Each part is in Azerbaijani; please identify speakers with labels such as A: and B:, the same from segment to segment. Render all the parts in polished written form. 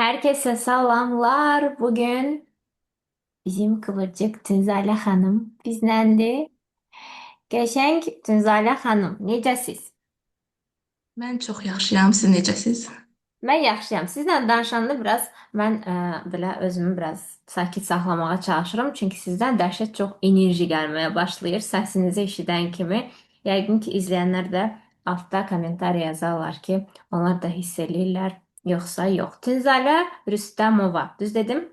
A: Herkese selamlar. Bugün bizim Kıvırcık Tünzale Hanım bizlendi. Geçen Tünzale Hanım, necəsiz?
B: Mən çox yaxşıyam, siz necəsiz?
A: Ben yaxşıyam. Sizlə danışanda mən belə özümü biraz sakit saxlamağa çalışıram. Çünki sizdən dəhşət çox enerji gəlməyə başlayır səsinizi eşidən kimi. Yəqin ki, izləyənlər də altda kommentariya yazarlar ki, onlar da hiss eləyirlər. Yoxsa yox. Tünzalə Rüstəmova. Düz dedim?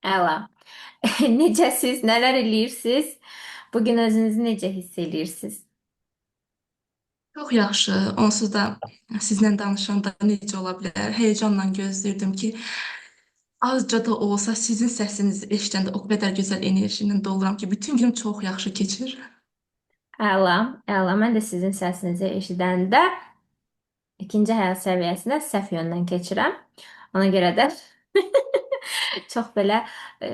A: Əla. Necəsiz? Nələr eləyirsiniz? Bugün özünüzü necə hiss eləyirsiniz?
B: Çox yaxşı, onsuz da sizlə danışanda necə ola bilər? Həyecanla gözləyirdim ki, azca da olsa sizin səsinizi eşidəndə o qədər gözəl enerji ilə doluram ki, bütün günüm çox yaxşı keçir.
A: Əla, əla. Mən də sizin səsinizi eşidəndə ikinci həyat səviyyəsinə səhv yöndən keçirəm. Ona görə də çox belə e,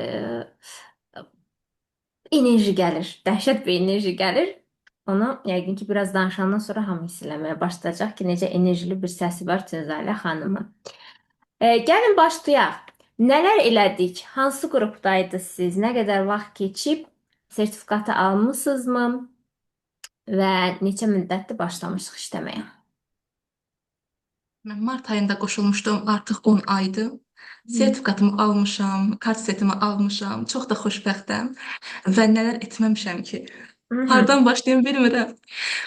A: enerji gəlir. Dəhşət bir enerji gəlir. Onu yəqin ki, biraz danışandan sonra hamı hiss eləməyə başlayacaq ki, necə enerjili bir səsi var Tünzalə xanımın. Gəlin başlayaq. Nələr elədik? Hansı qrupdaydınız siz? Nə qədər vaxt keçib? Sertifikatı almısınızmı? Və neçə müddətdir başlamışıq işləməyə?
B: Mən mart ayında qoşulmuşdum, artıq 10 aydır.
A: Hı.
B: Sertifikatımı almışam, kart setimi almışam, çox da xoşbəxtəm və nələr etməmişəm ki.
A: Hı hı.
B: Hardan başlayım bilmirəm.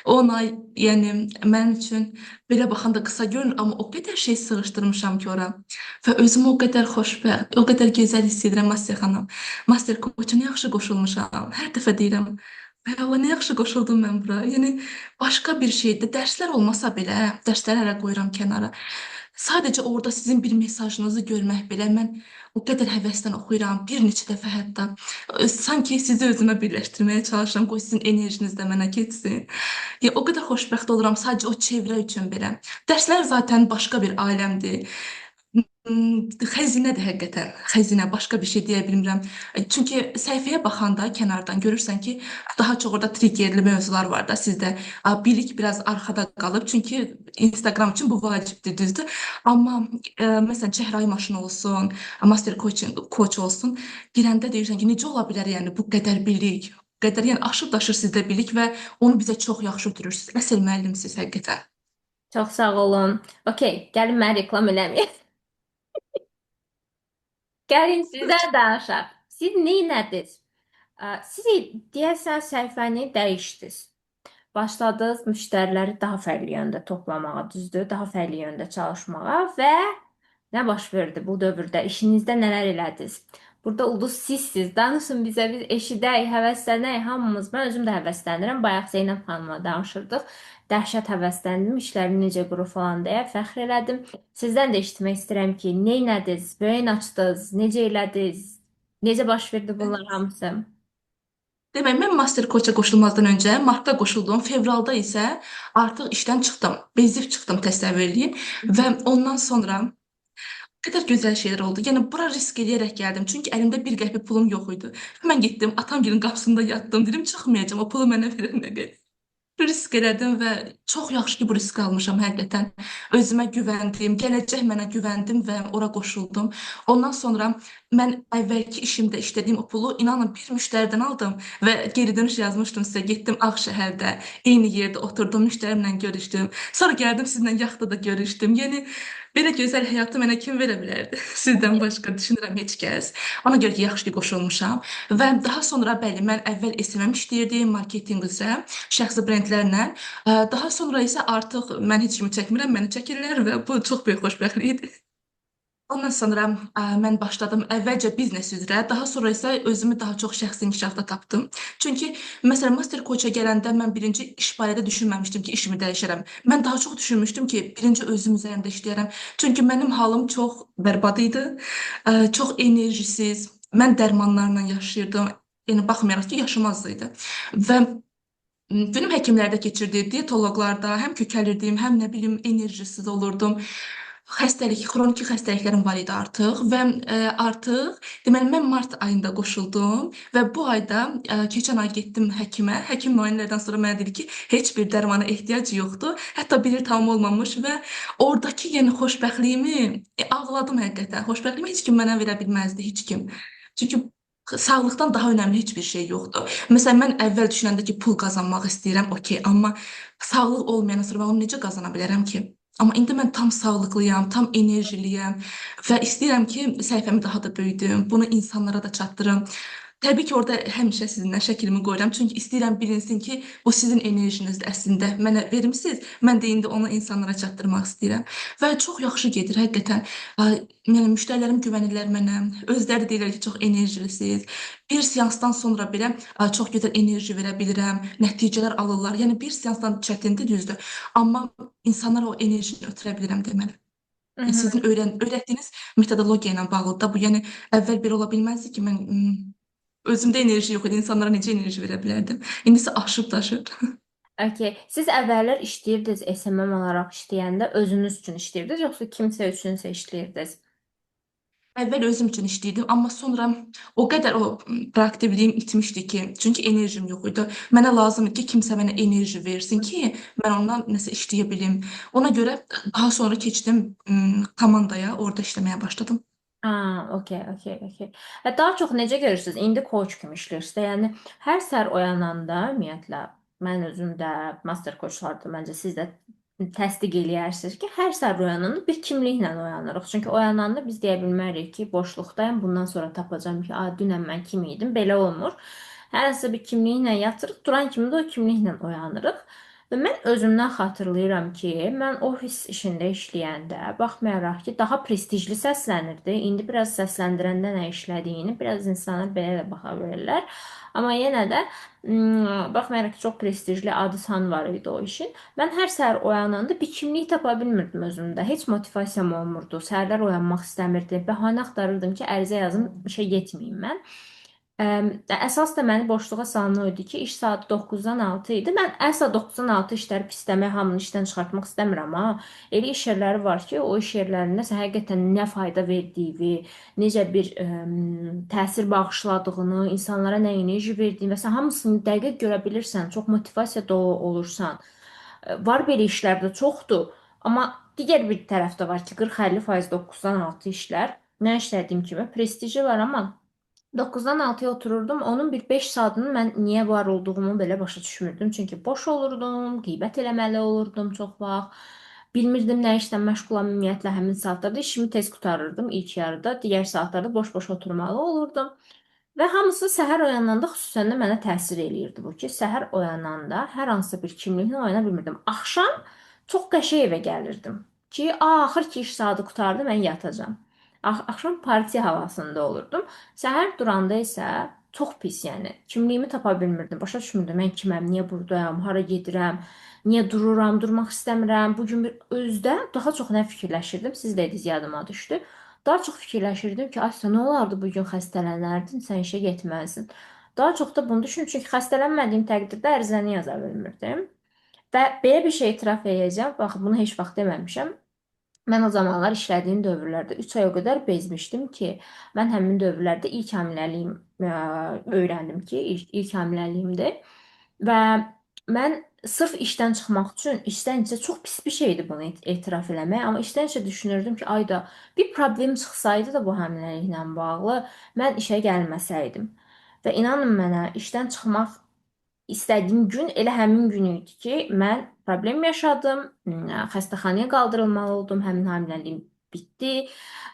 B: 10 ay, yəni mənim üçün belə baxanda qısa görünür, amma o qədər şey sığışdırmışam ki ora. Və özümü o qədər xoşbəxt, o qədər gözəl hiss edirəm Master xanım. Master Coach-a nə yaxşı qoşulmuşam. Hər dəfə deyirəm, "Ay Allah, nə yaxşı qoşuldum mən bura." Yəni başqa bir şeydə dərslər olmasa belə, dərsləri hələ qoyuram kənara. Sadəcə orada sizin bir mesajınızı görmək belə mən o qədər həvəslə oxuyuram. Bir neçə dəfə hətta sanki sizi özümə birləşdirməyə çalışıram. Qoy sizin enerjiniz də mənə keçsin. Ya o qədər xoşbəxt oluram sadəcə o çevrə üçün belə. Dərslər zaten başqa bir aləmdir. Xəzinədir həqiqətən. Xəzinə, başqa bir şey deyə bilmirəm. Çünki səhifəyə baxanda kənardan görürsən ki, daha çox orada triggerli mövzular var da sizdə. Bilik biraz arxada qalıb. Çünki Instagram üçün bu vacibdir, düzdür? Amma məsələn çəhrayı maşın olsun, master coach olsun, girəndə deyirsən ki, necə ola bilər yəni bu qədər bilik, bu qədər yəni aşıb daşır sizdə bilik və onu bizə çox yaxşı ötürürsüz. Əsl müəllimsiniz həqiqətən.
A: Çox sağ olun. Okey, gəlin mən reklam eləməyim. Gəlin sizə danışaq. Siz neylədiniz? Siz deyəsən səhifəni dəyişdiniz. Başladınız müştəriləri daha fərqli yöndə toplamağa, düzdür? Daha fərqli yöndə çalışmağa və nə baş verdi bu dövrdə? İşinizdə nələr elədiniz? Burada ulduz sizsiz. Danışın bizə, biz eşidək, həvəslənək hamımız. Mən özüm də həvəslənirəm. Bayaq Zeynəb xanımla danışırdıq. Dəhşət həvəsləndim. İşlərini necə quru falan deyə fəxr elədim. Sizdən də eşitmək istəyirəm ki, nə etdiniz, böyün açdınız, necə elədiniz, necə baş verdi bunlar hamısı?
B: Demək, mən Master Coach-a qoşulmazdan öncə martda qoşuldum, fevralda isə artıq işdən çıxdım. Bezib çıxdım, təsəvvür eləyin və ondan sonra o qədər gözəl şeylər oldu. Yəni bura risk eləyərək gəldim, çünki əlimdə bir qəpik pulum yox idi. Mən getdim, atamgilin qapısında yatdım, dedim çıxmayacağam, o pulu mənə verin nə qədər. Risk elədim və çox yaxşı ki, bu riski almışam həqiqətən. Özümə güvəndim, gələcək mənə güvəndim və ora qoşuldum. Ondan sonra mən əvvəlki işimdə işlədiyim o pulu inanın bir müştəridən aldım və geri dönüş yazmışdım sizə. Getdim Ağşəhərdə, eyni yerdə oturdum, müştərimlə görüşdüm. Sonra gəldim sizinlə yaxtada görüşdüm. Yəni belə gözəl həyatı mənə kim verə bilərdi? Sizdən başqa düşünürəm heç kəs. Ona görə ki, yaxşı ki, qoşulmuşam və daha sonra bəli, mən əvvəl SMM işləyirdim, marketinq üzrə, şəxsi brendlərlə. Daha sonra isə artıq mən heç kimi çəkmirəm, məni çəkirlər və bu çox böyük xoşbəxtlikdir. Ondan sonra mən başladım əvvəlcə biznes üzrə, daha sonra isə özümü daha çox şəxsi inkişafda tapdım. Çünki məsələn Master Coach-a gələndə mən birinci iş barədə düşünməmişdim ki, işimi dəyişərəm. Mən daha çox düşünmüşdüm ki, birinci özüm üzərində işləyərəm. Çünki mənim halım çox bərbad idi, çox enerjisiz. Mən dərmanlarla yaşayırdım. Yəni baxmayaraq ki, yaşım az idi. Və günüm həkimlərdə keçirdi, dietoloqlarda, həm kökəlirdim, həm nə bilim enerjisiz olurdum. xəstəlik, xroniki xəstəliklərim var idi artıq və artıq deməli mən mart ayında qoşuldum və bu ayda keçən ay getdim həkimə. Həkim müayinələrdən sonra mənə dedi ki, heç bir dərmana ehtiyac yoxdur. Hətta 1 il tamam olmamış və oradakı yəni xoşbəxtliyimi ağladım həqiqətən. Xoşbəxtliyimi heç kim mənə verə bilməzdi, heç kim. Çünki sağlıqdan daha önəmli heç bir şey yoxdur. Məsələn, mən əvvəl düşünəndə ki, pul qazanmaq istəyirəm, okey, amma sağlıq olmayandan sonra mən onu necə qazana bilərəm ki? Amma indi mən tam sağlıqlıyam, tam enerjiliyəm və istəyirəm ki, səhifəmi daha da böyüdüm, bunu insanlara da çatdırım. Təbii ki, orada həmişə sizinlə şəklimi qoyuram, çünki istəyirəm bilinsin ki, bu sizin enerjinizdir əslində. Mənə vermisiniz, mən də indi onu insanlara çatdırmaq istəyirəm. Və çox yaxşı gedir həqiqətən. Yəni müştərilərim güvənirlər mənə. Özləri deyirlər ki, çox enerjilisiniz. Bir seansdan sonra belə çox gözəl enerji verə bilirəm, nəticələr alırlar. Yəni bir seansdan çətindir, düzdür. Amma insanlara o enerjini ötürə bilirəm deməli.
A: Hı hı.
B: Sizin öyrətdiyiniz metodologiya ilə bağlıdır da bu. Yəni əvvəl belə ola bilməzdi ki, mən özümdə enerji yox idi, insanlara necə enerji verə bilərdim? İndisi aşıb daşır.
A: Okay. Siz əvvəllər işləyirdiniz SMM olaraq işləyəndə özünüz üçün işləyirdiniz, yoxsa kimsə üçünsə işləyirdiniz?
B: Əvvəl özüm üçün işləyirdim, amma sonra o qədər o proaktivliyim itmişdi ki, çünki enerjim yox idi. Mənə lazımdır ki, kimsə mənə enerji versin ki, mən ondan nəsə işləyə bilim. Ona görə daha sonra keçdim komandaya, orada işləməyə başladım.
A: Okey, okey, okey. Daha çox necə görürsünüz? İndi coach kimi işləyirsiniz də, yəni hər səhər oyananda ümumiyyətlə mən özüm də master coachlardır, məncə siz də təsdiq eləyərsiniz ki, hər səhər oyananda bir kimliklə oyanırıq. Çünki oyananda biz deyə bilmərik ki, boşluqdayım, bundan sonra tapacağam ki, dünən mən kim idim? Belə olmur. Hər hansı bir kimliklə yatırıq, duran kimi də o kimliklə oyanırıq. Və mən özümdən xatırlayıram ki, mən ofis işində işləyəndə, baxmayaraq ki, daha prestijli səslənirdi. İndi biraz səsləndirəndə nə işlədiyini biraz insanlar belə də baxa bilərlər. Amma yenə də baxmayaraq ki, çox prestijli adı san var idi o işin. Mən hər səhər oyananda bir kimlik tapa bilmirdim özümdə. Heç motivasiyam olmurdu. Səhərlər oyanmaq istəmirdim. Bəhanə axtarırdım ki, ərizə yazım, işə getməyim mən. Əsas da məni boşluğa salan o idi ki, iş saatı 9-dan 6 idi. Mən əsla 9-dan 6 işləri pisləmək, hamını işdən çıxartmaq istəmirəm, amma elə iş yerləri var ki, o iş yerlərində sən həqiqətən nə fayda verdiyi, necə bir təsir bağışladığını, insanlara nə enerji verdiyini və sən hamısını dəqiq görə bilirsən, çox motivasiya dolu olursan. Var belə işlər də çoxdur, amma digər bir tərəfdə var ki, 40-50% 9-dan 6 işlər. Nə işlədiyim kimi prestiji var, amma 9-dan 6-ya otururdum. Onun bir 5 saatını mən niyə var olduğumu belə başa düşmürdüm. Çünki boş olurdum, qeybət eləməli olurdum çox vaxt. Bilmirdim nə işlə məşğulam ümumiyyətlə həmin saatlarda. İşimi tez qurtarırdım ilk yarıda. Digər saatlarda boş-boş oturmalı olurdum. Və hamısı səhər oyananda xüsusən də mənə təsir eləyirdi bu ki, səhər oyananda hər hansı bir kimliklə oyana bilmirdim. Axşam çox qəşəng evə gəlirdim ki, axır ki iş saatı qurtardı, mən yatacağam. Axşam partiya havasında olurdum. Səhər duranda isə çox pis, yəni kimliyimi tapa bilmirdim. Başa düşmürdüm mən kiməm, niyə burdayam, hara gedirəm, niyə dururam, durmaq istəmirəm. Bu gün bir özdə daha çox nə fikirləşirdim, siz dediniz yadıma düşdü. Daha çox fikirləşirdim ki, Asya, nə olardı bu gün xəstələnərdin, sən işə getməzdin. Daha çox da bunu düşündüm, çünki xəstələnmədiyim təqdirdə ərizəni yaza bilmirdim. Və belə bir şey etiraf edəcəm. Bax, bunu heç vaxt deməmişəm. Mən o zamanlar işlədiyim dövrlərdə 3 ay o qədər bezmişdim ki, mən həmin dövrlərdə ilk hamiləliyim öyrəndim ki, ilk hamiləliyimdir. Və mən sırf işdən çıxmaq üçün, işdən isə çox pis bir şeydir bunu etiraf eləmək, amma işdən isə düşünürdüm ki, ayda bir problem çıxsaydı da bu hamiləliklə bağlı, mən işə gəlməsəydim. Və inanın mənə, işdən çıxmaq İstədiyim gün elə həmin gün idi ki, mən problem yaşadım, xəstəxanaya qaldırılmalı oldum, həmin hamiləliyim bitdi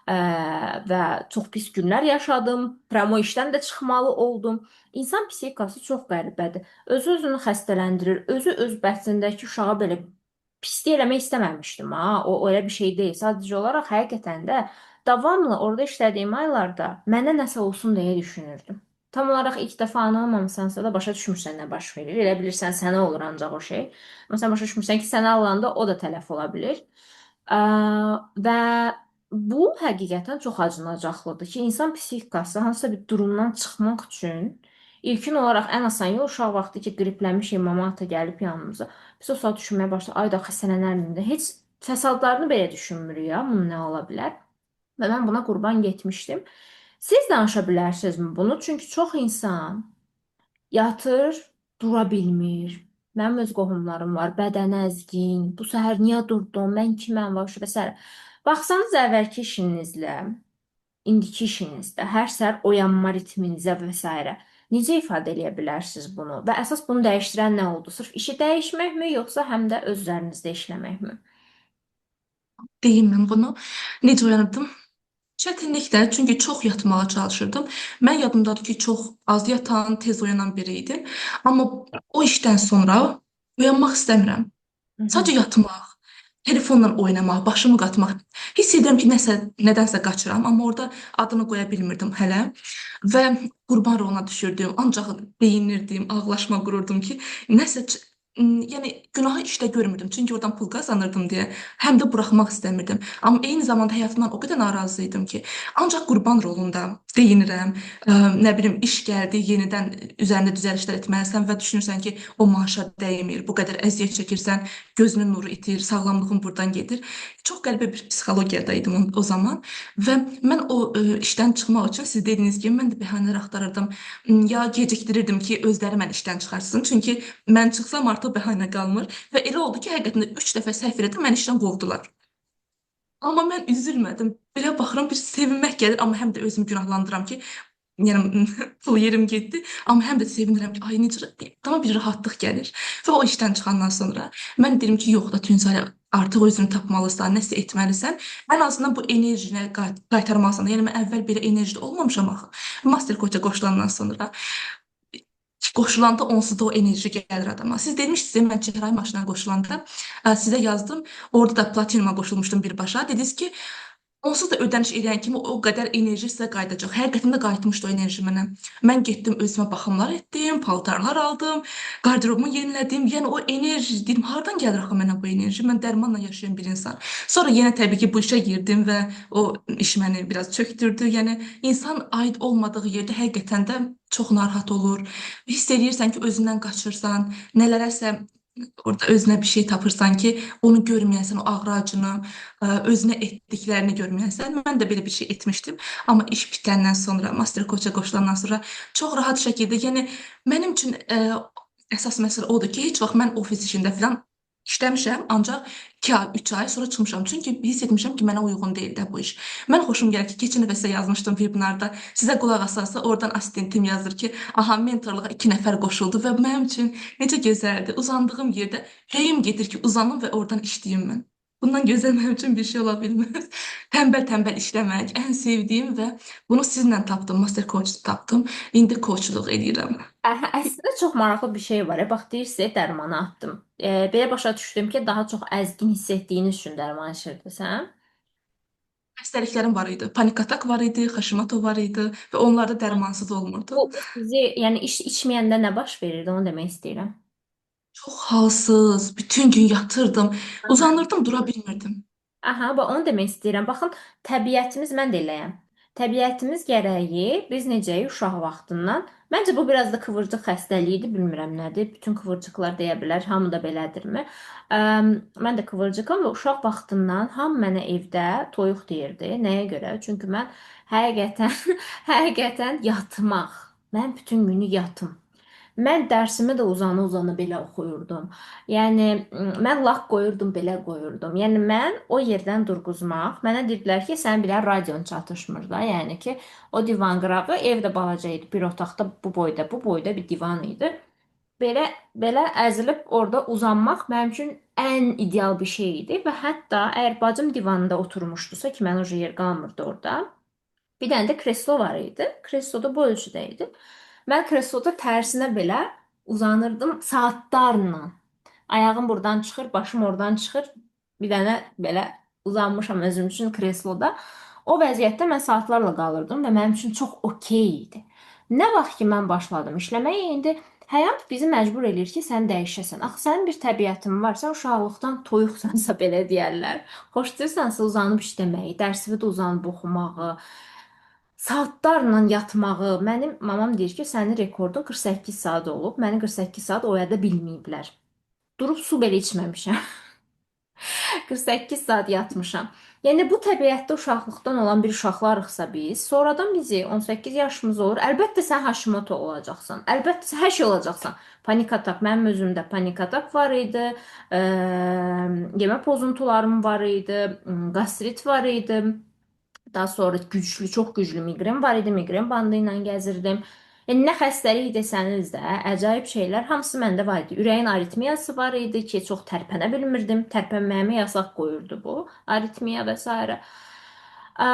A: və çox pis günlər yaşadım. Promo işdən də çıxmalı oldum. İnsan psixikası çox qəribədir. Özü-özünü xəstələndirir, özü öz bətnindəki uşağı belə pislik eləmək istəməmişdim ha. O elə bir şey deyil. Sadəcə olaraq həqiqətən də davamlı orada işlədiyim aylarda mənə nəsə olsun deyə düşünürdüm. Tam olaraq ilk dəfə ana olmamısansa da başa düşmürsən nə baş verir. Elə bilirsən sənə olur ancaq o şey. Amma sən başa düşmürsən ki, sənə alanda o da tələf ola bilir. Və bu həqiqətən çox acınacaqlıdır ki, insan psixikası hansısa bir durumdan çıxmaq üçün ilkin olaraq ən asan yol uşaq vaxtı ki, qriplənmişik, mama ata gəlib yanımıza. Biz o saat düşünməyə başlayırıq, ay da xəstələnərdim də. Heç Fəsadlarını belə düşünmürük ya, bunun nə ola bilər? Və mən buna qurban getmişdim. Siz danışa bilərsinizmi bunu? Çünki çox insan yatır, dura bilmir. Mənim öz qohumlarım var, bədəni əzgin. Bu səhər niyə durdum? Mən kiməm və və s. Baxsanız əvvəlki işinizlə, indiki işinizdə, hər səhər oyanma ritminizə və s. necə ifadə edə bilərsiniz bunu? Və əsas bunu dəyişdirən nə oldu? Sırf işi dəyişməkmi, yoxsa həm də öz üzərinizdə işləməkmi?
B: Deyim mən bunu. Necə oyanırdım? Çətinliklə, çünki çox yatmağa çalışırdım. Mən yadımdadır ki, çox az yatan, tez oyanan biri idi. Amma o işdən sonra oyanmaq istəmirəm.
A: Hı hı.
B: Sadəcə yatmaq, telefonla oynamaq, başımı qatmaq. Hiss edirəm ki, nədənsə qaçıram, amma orada adını qoya bilmirdim hələ. Və qurban roluna düşürdüm. Ancaq deyinirdim, ağlaşma qururdum ki, yəni günahı işdə görmürdüm. Çünki oradan pul qazanırdım deyə. Həm də buraxmaq istəmirdim. Amma eyni zamanda həyatımdan o qədər narazı idim ki, ancaq qurban rolunda deyinirəm. Nə bilim, iş gəldi, yenidən üzərində düzəlişlər etməlisən və düşünürsən ki, o maaşa dəymir, bu qədər əziyyət çəkirsən, gözünün nuru itir, sağlamlığın buradan gedir. Çox qəribə bir psixologiyada idim o zaman və mən işdən çıxmaq üçün siz dediyiniz kimi mən də bəhanələr axtarırdım. Ya gecikdirirdim ki, özləri məni işdən çıxartsın. Çünki mən çıxsam artıq bəhanə qalmır və elə oldu ki, həqiqətən də 3 dəfə səhv elədim, məni işdən qovdular. Amma mən üzülmədim. Belə baxıram, bir sevinmək gəlir, amma həm də özümü günahlandıram ki, yəni pul yerim getdi, amma həm də sevinirəm ki, ay necə tamam bir rahatlıq gəlir. Və o işdən çıxandan sonra mən dedim ki, yox da Tünsalə, artıq özünü tapmalısan, nəsə etməlisən. Ən azından bu enerjini qaytarmalısan. Yəni mən əvvəl belə enerjili olmamışam axı. Master Coach-a qoşulandan sonra qoşulanda onsuz da o enerji gəlir adama. Siz demişdiniz, mən çəhrayı maşına qoşulanda sizə yazdım. Orada da platinuma qoşulmuşdum birbaşa. Dediniz ki, onsuz da ödəniş edən kimi o qədər enerji sizə qayıdacaq. Həqiqətən də qayıtmışdı o enerji mənə. Mən getdim, özümə baxımlar etdim, paltarlar aldım, qarderobumu yenilədim. Yəni o enerji, dedim, hardan gəlir axı mənə bu enerji? Mən dərmanla yaşayan bir insan. Sonra yenə təbii ki, bu işə girdim və o iş məni biraz çökdürdü. Yəni insan aid olmadığı yerdə həqiqətən də çox narahat olur. Hiss edirsən ki, özündən qaçırsan, nələrəsə orada özünə bir şey tapırsan ki, onu görməyəsən, o ağrı acını, özünə etdiklərini görməyəsən. Mən də belə bir şey etmişdim. Amma iş bitəndən sonra, Master Coach-a qoşulandan sonra çox rahat şəkildə, yəni mənim üçün əsas məsələ odur ki, heç vaxt mən ofis işində filan işləmişəm, ancaq 2 ay, 3 ay sonra çıxmışam. Çünki hiss etmişəm ki, mənə uyğun deyil də bu iş. Mən xoşum gəlir ki, keçən dəfə sizə yazmışdım webinarda, sizə qulaq asarsa, oradan assistentim yazır ki, aha, mentorluğa 2 nəfər qoşuldu və mənim üçün necə gözəldir. Uzandığım yerdə ürəyim gedir ki, uzanım və oradan işləyim mən. Bundan gözəl mənim üçün bir şey ola bilməz. Tənbəl-tənbəl işləmək ən sevdiyim və bunu sizinlə tapdım, Master Coach tapdım. İndi coachluq edirəm.
A: Əslində çox maraqlı bir şey var. Bax deyirsə dərmanı atdım. Belə başa düşdüm ki, daha çox əzgin hiss etdiyiniz üçün dərman içirdisən.
B: Xəstəliklərim var idi. Panik atak var idi, Hashimoto var idi və onlar da dərmansız olmurdu.
A: Bu sizi, yəni iş içməyəndə nə baş verirdi, onu demək istəyirəm.
B: Çox halsız, bütün gün yatırdım, uzanırdım, dura bilmirdim.
A: Aha, bax onu demək istəyirəm. Baxın, təbiətimiz mən də eləyəm. Təbiətimiz gərəyi biz necəyik uşaq vaxtından? Məncə bu biraz da kıvırcıq xəstəliyidir, bilmirəm nədir. Bütün kıvırcıqlar deyə bilər, hamı da belədirmi? Mən də kıvırcıqam və uşaq vaxtından hamı mənə evdə toyuq deyirdi. Nəyə görə? Çünki mən həqiqətən həqiqətən yatmaq. Mən bütün günü yatım. Mən dərsimi də uzana-uzana belə oxuyurdum. Yəni mən lak qoyurdum, belə qoyurdum. Yəni mən o yerdən durğuzmaq, mənə dedilər ki, sənin belə radion çatışmır da. Yəni ki, o divan qırağı ev də balaca idi. Bir otaqda bu boyda bir divan idi. Belə belə əzilib orada uzanmaq mənim üçün ən ideal bir şey idi və hətta əgər bacım divanında oturmuşdusa ki, mən o yer qalmırdı orada. Bir dənə də kreslo var idi. Kreslo da bu ölçüdə idi. Mən kresloda tərsinə belə uzanırdım saatlarla. Ayağım buradan çıxır, başım oradan çıxır. Bir dənə belə uzanmışam özüm üçün kresloda. O vəziyyətdə mən saatlarla qalırdım və mənim üçün çox okey idi. Nə vaxt ki mən başladım işləməyə, indi həyat bizi məcbur eləyir ki, sən dəyişəsən. Axı sənin bir təbiətin var, sən uşaqlıqdan toyuqsansa belə deyərlər. Xoşlayırsansa uzanıb işləməyi, dərsini də uzanıb oxumağı, saatlarla yatmağı. Mənim mamam deyir ki, sənin rekordun 48 saat olub. Məni 48 saat oyada bilməyiblər. Durub su belə içməmişəm. 48 saat yatmışam. Yəni bu təbiətdə uşaqlıqdan olan bir uşaqlarıqsa biz, sonradan bizi 18 yaşımız olur. Əlbəttə sən Hashimoto olacaqsan. Əlbəttə sən hər şey olacaqsan. Panik atak, mənim özümdə panik atak var idi. Yemək pozuntularım var idi, qastrit var idi. Daha sonra güclü, çox güclü miqren var idi. Miqren bandı ilə gəzirdim. Yəni nə xəstəlik desəniz də, əcaib şeylər hamısı məndə var idi. Ürəyin aritmiyası var idi ki, çox tərpənə bilmirdim. Tərpənməyimə yasaq qoyurdu bu, aritmiya və s. Ə,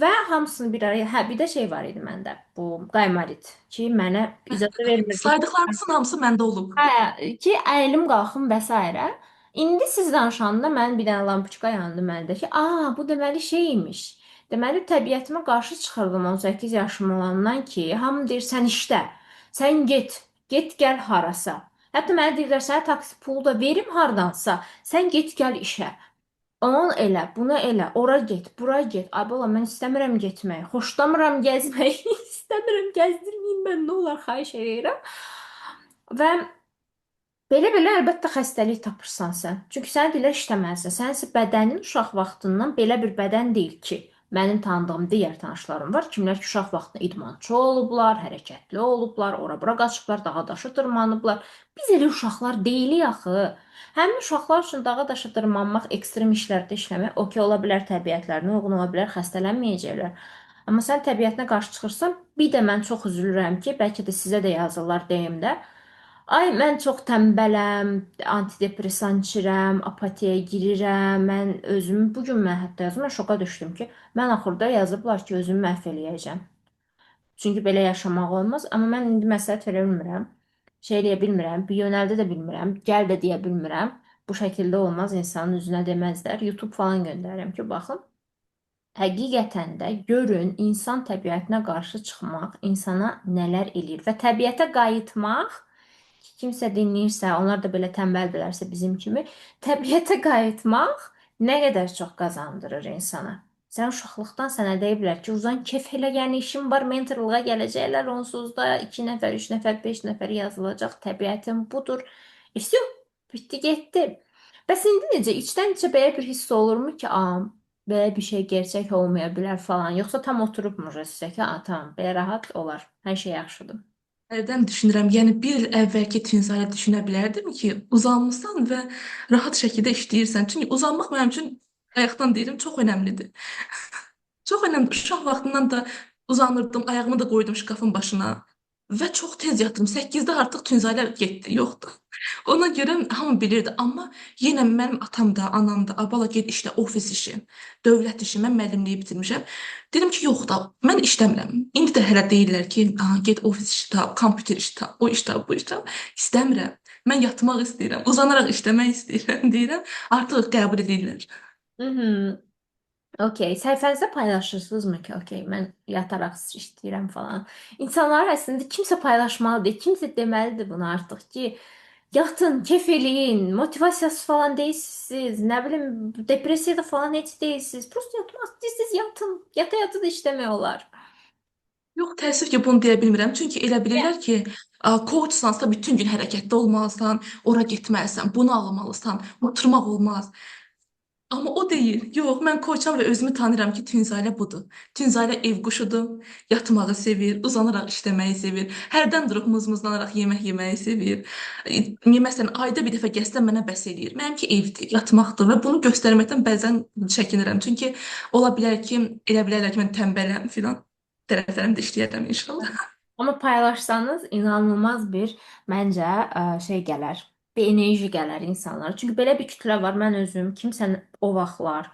A: və hamısını bir araya, hə, bir də şey var idi məndə. Bu qaymarit ki, mənə icazə vermirdi.
B: Saydıqlarınızın hamısı məndə olub.
A: Hə, ki, əyilim, qalxım və s. İndi siz danışanda mənim bir dənə lampoçka yandı məndə ki, bu deməli şeymiş. Deməli təbiətimə qarşı çıxırdım 18 yaşım olandan ki, hamı deyir sən işlə, sən get gəl harasa. Hətta mənə deyirlər sənə taksi pulu da verim hardansa, sən get gəl işə. Onu elə, bunu elə, ora get, bura get. Ay bala, mən istəmirəm getmək, xoşlamıram gəzmək, istəmirəm gəzdirməyin mən, nə olar, xahiş edirəm. Və belə-belə əlbəttə xəstəlik tapırsan sən. Çünki sənə deyirlər işləməlisən. Sənin bədənin uşaq vaxtından belə bir bədən deyil ki. Mənim tanıdığım digər tanışlarım var. Kimlər ki, uşaq vaxtında idmançı olublar, hərəkətli olublar, ora-bura qaçıblar, dağa daşı dırmanıblar. Biz elə uşaqlar deyilik axı. Həmin uşaqlar üçün dağa daşı dırmanmaq, ekstrem işlərdə işləmək okey ola bilər, təbiətlərinə uyğun ola bilər, xəstələnməyəcəklər. Amma sən təbiətinə qarşı çıxırsan, bir də mən çox üzülürəm ki, bəlkə də sizə də yazırlar DM-də. Ay, mən çox tənbələm, antidepressan içirəm, apatiyaya girirəm. Mən özümü bu gün mən hətta yazdım, mən şoka düşdüm ki, mən axırda yazıblar ki, özümü məhv eləyəcəm. Çünki belə yaşamaq olmaz, amma mən indi məsləhət verə bilmirəm. Şey eləyə bilmirəm, bir yönəldə də bilmirəm, gəl də deyə bilmirəm. Bu şəkildə olmaz, insanın üzünə deməzlər. YouTube falan göndərirəm ki, baxın. Həqiqətən də görün, insan təbiətinə qarşı çıxmaq insana nələr eləyir və təbiətə qayıtmaq kimsə dinləyirsə, onlar da belə tənbəldirlərsə bizim kimi, təbiətə qayıtmaq nə qədər çox qazandırır insana. Sən uşaqlıqdan sənə deyiblər ki, uzan kef elə, yəni işin var, mentorluğa gələcəklər, onsuz da 2 nəfər, 3 nəfər, 5 nəfər yazılacaq, təbiətin budur. İşte bitdi, getdi. Bəs indi necə? İçdən içə belə bir hiss olurmu ki, belə bir şey gerçək olmaya bilər falan, yoxsa tam oturubmuş sizə ki, tamam, belə rahat olar, hər şey yaxşıdır.
B: Hərdən düşünürəm, yəni bir il əvvəlki Tünzayı düşünə bilərdim ki, uzanmısan və rahat şəkildə işləyirsən. Çünki uzanmaq mənim üçün ayaqdan deyirəm, çox önəmlidir. Çox önəmli. Uşaq vaxtından da uzanırdım, ayağımı da qoydum şkafın başına və çox tez yatdım. 8-də artıq Tünzaylar getdi, yoxdur. Ona görə hamı bilirdi, amma yenə mənim atam da, anam da, abala get işlə, ofis işi, dövlət işi, mən müəllimliyi bitirmişəm. Dedim ki, yox da, mən işləmirəm. İndi də hələ deyirlər ki, get ofis işi tap, kompüter işi tap, o iş tap, bu iş tap. İstəmirəm. Mən yatmaq istəyirəm, uzanaraq işləmək istəyirəm deyirəm. Artıq qəbul edirlər.
A: Mhm. Okey. Səhifənizdə paylaşırsınızmı ki, okey, mən yataraq işləyirəm falan. İnsanlar əslində kimsə paylaşmalıdır, kimsə deməlidir bunu artıq ki, yatın, kef eləyin, motivasiyası falan deyilsiniz, nə bilim, depressiyada falan heç deyilsiniz. Prosta yatmaq istəyirsiniz, yatın. Yata-yata da işləmək olar.
B: Yox, təəssüf ki, bunu deyə bilmirəm. Çünki elə bilirlər ki, coachsansa bütün gün hərəkətdə olmalısan, ora getməlisən, bunu almalısan, oturmaq olmaz. Amma o deyil. Yox, mən koçam və özümü tanıyıram ki, Tünzalə budur. Tünzalə ev quşudur, yatmağı sevir, uzanaraq işləməyi sevir. Hərdən durub mızmızlanaraq yemək yeməyi sevir. Məsələn, ayda bir dəfə gəzsə mənə bəs eləyir. Mənimki evdir, yatmaqdır və bunu göstərməkdən bəzən çəkinirəm. Çünki ola bilər ki, elə bilərlər ki, mən tənbələm filan. Tərəflərimdə işləyərəm inşallah.
A: Amma paylaşsanız inanılmaz bir məncə şey gələr. Bir enerji gələr insanlara. Çünki belə bir kütlə var. Mən özüm kimsə o vaxtlar